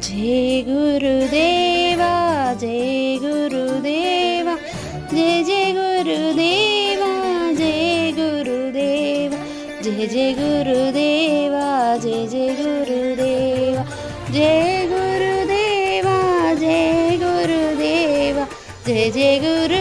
जय गुरुदेवा जय गुरुदेवा जय जय गुरुदेवा जय गुरुदेवा जय जय गुरुदेवा जय जय गुरुदेवा जय गुरुदेवा जय गुरुदेवा जय जय गुरु